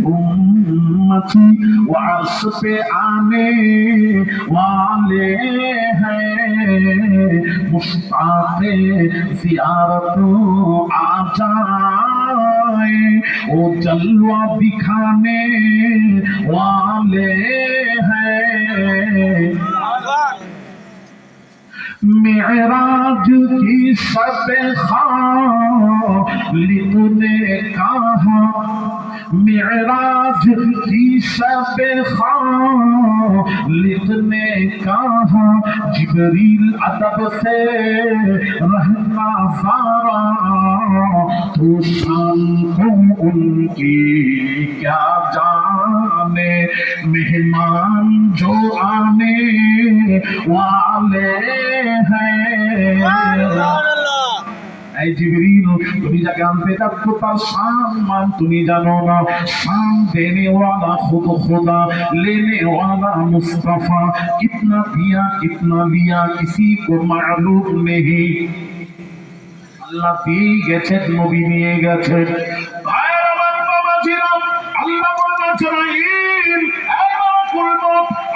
उम्मती वो अर्श पे आने वाले हैं, मुश्ताक़े ज़ियारत आ जाए, वो जलवा दिखाने वाले हैं। मेराज की शब खालिद ने कहा, मेराज की शब खालिद ने कहा, जिब्रील अदब से रहना सारा, तो शान को उनकी क्या जाने, मेहमान जो आने वाले जिब्रील তুমি যাকে আনতে যাচ্ছ তার শান মান তুমি জানো না। शान देने वाला खुद खुदा, लेने वाला मुस्तफा, कितना दिया कितना लिया किसी को मालूम नहीं। আল্লাহ দিয়ে গেছেন, নবী নিয়ে গেছেন। ভাইরা বাবা বাজিরা, আল্লাহ বলেন আজরাইল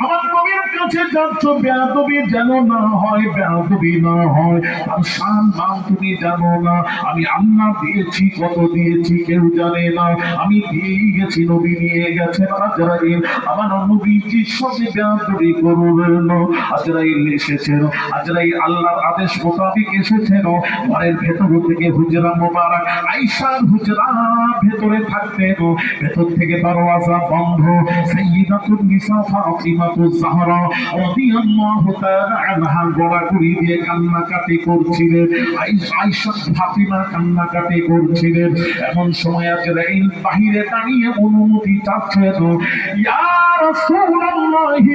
আমার নবীর কাছে যাচ্ছ, বেয়াদবি যেন না হয়, বেয়াদবি না হয়। আর শান মান তুমি জানো না, আমি আল্লাহ দিয়েছি, কত দিয়েছি কেউ জানে না। আমি দিয়ে গেছি, নবী নিয়ে গেছে। আজরাইল আমার নবীজির সঙ্গে বেয়াদবি করবেন। আজরাইল এসেছেন, আজরাইল আল্লাহর আদেশ মোতাবেক এসেছেন। ঘরের ভেতর থেকে হুজরা মোবারক আয়েশার হুজরা ভেতরে থাকতেন, ভেতর থেকে দরওয়াজা বন্ধ। সাইয়্যিদাতুন নিসা ফাতিমাতুজ জাহরা রাদিয়াল্লাহু তাআলা আনহা গড়াগড়ি দিয়ে কান্নাকাটি করছিলেন। আয়েশা ফাতিমা কান্নাকাটি করছিলেন। এমন সময় আজরাইল বাহিরে দাঁড়িয়ে অনুমতি চাচ্ছেন, ইয়া রাসূলুল্লাহ,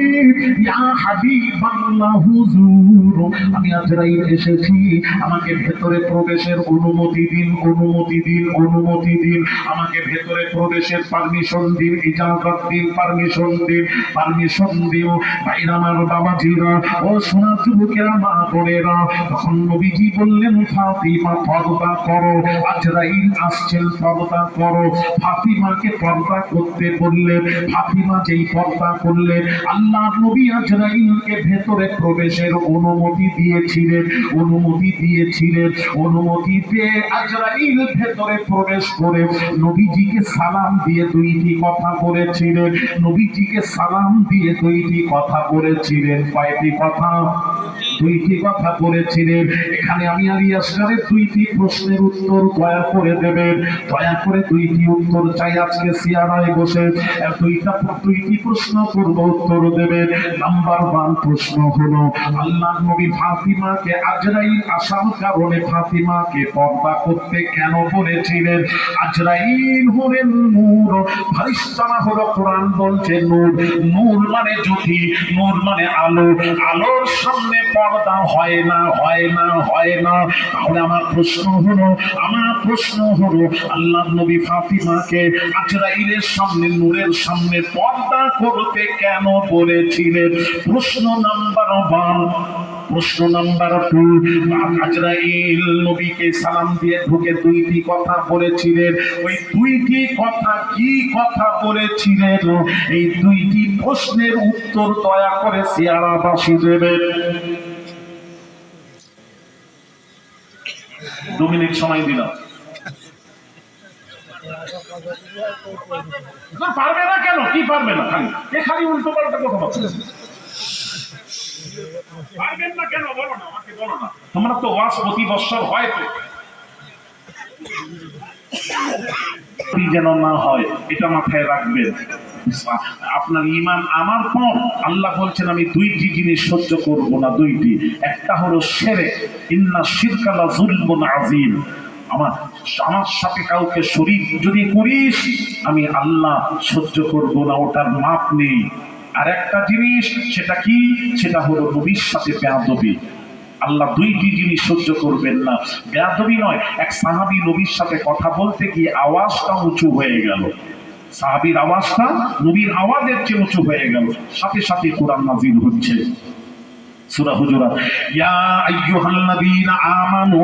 ইয়া হাবিবাল্লাহ, হুজুর আমি আজরাইল এসেছি, আমাকে ভেতরে প্রবেশের অনুমতি দিন, অনুমতি দিন, অনুমতি দিন, আমাকে ভেতরে প্রবেশের পারমিশন দিন, ইজাজত দিন, পারমিশন দিন, পারমিশন দিও। ভাইরা আমার, বাবাজিরা, ও সোনা যুবকেরা, মা বোনেরা, তখন নবীজি বললেন, ফাতিমা পর্দা করো, আজরাইল আসছেন, পর্দা করো। ফাতিমাকে পর্দা করতে বললেন। ফাতিমা যেই পর্দা করলেন, আল্লাহ নবী আজরাইলকে ভেতরে প্রবেশের অনুমতি দিয়েছিলেন, অনুমতি দিয়েছিলেন। অনুমতি পেয়ে আজরাইল ভেতরে প্রবেশ করে নবীজিকে সালাম দিয়ে দুইটি কথা বলেছিলেন। নবীজিকে সালাম দিয়ে দুইটি কথা বলেছিলেন। কয়টি কথা? দুইটি কথা বলেছিলেন। এখানে আমি আলী আসগারের দুইটি প্রশ্নের উত্তর দয়া করে দেবেন, দয়া করে দুইটি উত্তর চাই। আজকে সিয়ারায় বসে দুইটি প্রশ্ন করব, উত্তর দেবেন। নাম্বার 1 প্রশ্ন হলো, আল্লাহ নবী ফাতিমাকে আজরাইল আসার কারণে ফাতিমাকে পর্দা করতে কেন বলেছিলেন? আজরাইল হলেন নূর, ফারিস্তারা হলো, কোরআন বলছে নূর। নূর মানে জ্যোতি, নূর মানে আলো। আলোর সামনে পর্দা হয় না, হয় না, হয় না। তাহলে আমার প্রশ্ন হলো, আল্লাহ নবী ফাতিমাকে আজরাইলের সামনে, নূরের সামনে পর্দা করতে কেন বলেছিলেন? প্রশ্ন নাম্বার 1। প্রশ্ন নাম্বার 2, আজরাইল নবীকে সালাম দিয়ে ঢুকে দুইটি কথা বলেছিলেন। ওই দুইটি কথা কি কথা বলেছিলেন? এই দুইটি প্রশ্নের উত্তর দয়া করে সিয়ারাবাসী দেবেন। 2 মিনিট সময় দিলাম। পারবে না কেন? কি পারবে না? খালি উল্টো পাল্টা কথা বলছে। পারবেন না কেন? বলো না, আমাকে বলো না। তোমরা তো ওয়াজ প্রতি বছর হয়, তো যেন না হয় এটা মাথায় রাখবেন। আপনার ঈমান আমার পর আল্লাহ বলছেন, আমি দুইটি জিনিস সহ্য করব না। দুইটি, একটা হলো শিরক, ইন্না শিরকা লা যুলমুন আযীম। আমার সাথে কাউকে শরীক যদি করিস, আমি আল্লাহ সহ্য করব না, ওটার মাপ নেই। আর একটা জিনিস, সেটা কি? সেটা হলো নবীর সাথে বেয়াদবি। আল্লাহ দুইটি জিনিস সহ্য করবেন না। বেয়াদবি নয়, এক সাহাবী নবীর সাথে কথা বলতে গিয়ে আওয়াজটা উঁচু হয়ে গেল। সাহাবীর আওয়াজটা নবীর আওয়াজের চেয়ে উঁচু হয়ে গেল। সাথে সাথে কোরআন নাযিল হচ্ছে। সূরা হুজুরাত, ইয়া আইয়ুহাল্লাযীনা আমানু,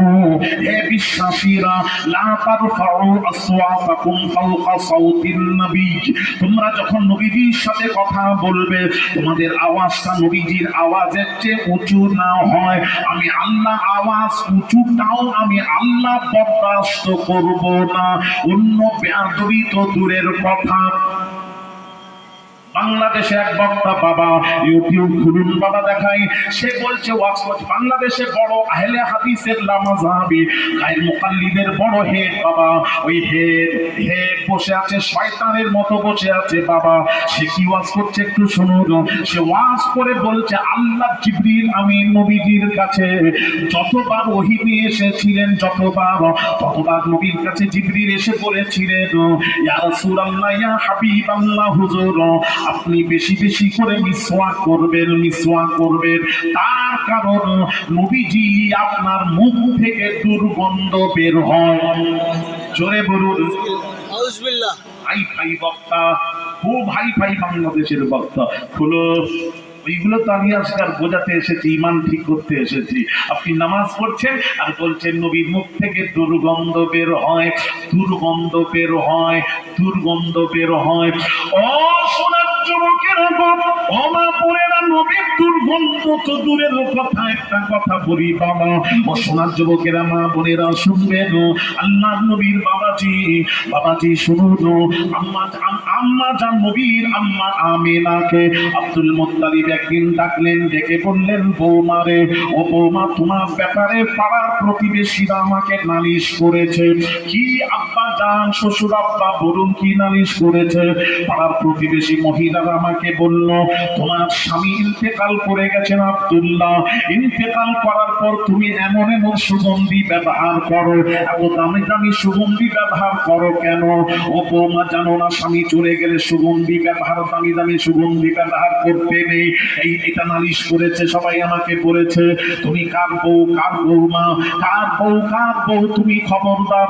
হে বিশ্বাসীরা, লা তারফাউ আসওয়াতাকুম ফাওকা সাওতিন নবী, তোমরা যখন নবীজির সাথে কথা বলবে তোমাদের আওয়াজটা নবীজির আওয়াজের চেয়ে উঁচু না হয়। আমি আল্লাহ আওয়াজ উঁচুটাও আমি আল্লাহ বরদাস্ত করব না। অন্য বেয়াদবি তো দূরের কথা। বাংলাদেশে এক বক্তা বাবা, ইউটিউব খুলুন বাবা, দেখাই, সে বলছে বাংলাদেশে বড় আহলে হাদিসের লামাযাবি গায়ের মুকাল্লিদের বড় হেড বাবা, ওই হেড বসে আছে শয়তানের মতো বসে আছে বাবা। সে কি ওয়াজ করছে একটু শুনুন। সে ওয়াজ করে বলছে আল্লাহ জিবরিল আমিন নবীজির কাছে যতবার ওহী নিয়ে এসেছিলেন ততবার নবীর কাছে জিবরিল এসে বলেছিলেন, ইয়া রাসূলুল্লাহ, ইয়া হাবিবাল্লাহ, হুজুর আপনি বেশি বেশি করে মিসওয়াক করবেন। তার কারণ নবীজি আপনার মুখ থেকে দুর্গন্ধ বের হয়। জোরে বলুন আউযুবিল্লাহ। হাই বক্তা, খুব হাই বাংলাদেশের বক্তা, হলো ওইগুলো তো আমি আজকাল বোঝাতে এসেছি, ইমান ঠিক করতে এসেছি। আপনি নামাজ পড়ছেন আর বলছেন নবীর মুখ থেকে দুর্গন্ধ বের হয়। ও সোনার যুবকেরা, ও মা বোনেরা, নবীর দুর্গন্ধ তো দূরের কথা, একটা কথা বলি বাবা, ও সোনার যুবকেরা, মা বোনেরা শুনবেন, আল্লাহ নবীর বাবাজি শুনুন, আম্মা জান নবীর আম্মা আমিনাকে আব্দুল মুত্তালিব একদিন ডাকলেন, ডেকে বললেন, বৌমা রে, ও বৌমা, তোমার ব্যাপারে পাড়ার প্রতিবেশীরা আমাকে নালিশ করেছে। কি আব্বা জান, শ্বশুর আব্বা বলুন, কি নালিশ করেছে? পাড়ার প্রতিবেশী মহিলারা আমাকে বলল, তোমার স্বামী ইন্তেকাল করে গেছেন আব্দুল্লাহ, ইন্তেকাল করার পর তুমি এমন সুগন্ধি ব্যবহার করো, এত দামি দামি সুগন্ধি ব্যবহার করো কেন? ও বৌমা, জানো না স্বামী চলে গেলে সুগন্ধি ব্যবহার, দামি দামি সুগন্ধি ব্যবহার করতে নেই। এটা নালিশ করেছে, সবাই আমাকে বলেছে, তুমি কার বউ, কার বৌমা, কার বউ, তুমি খবরদার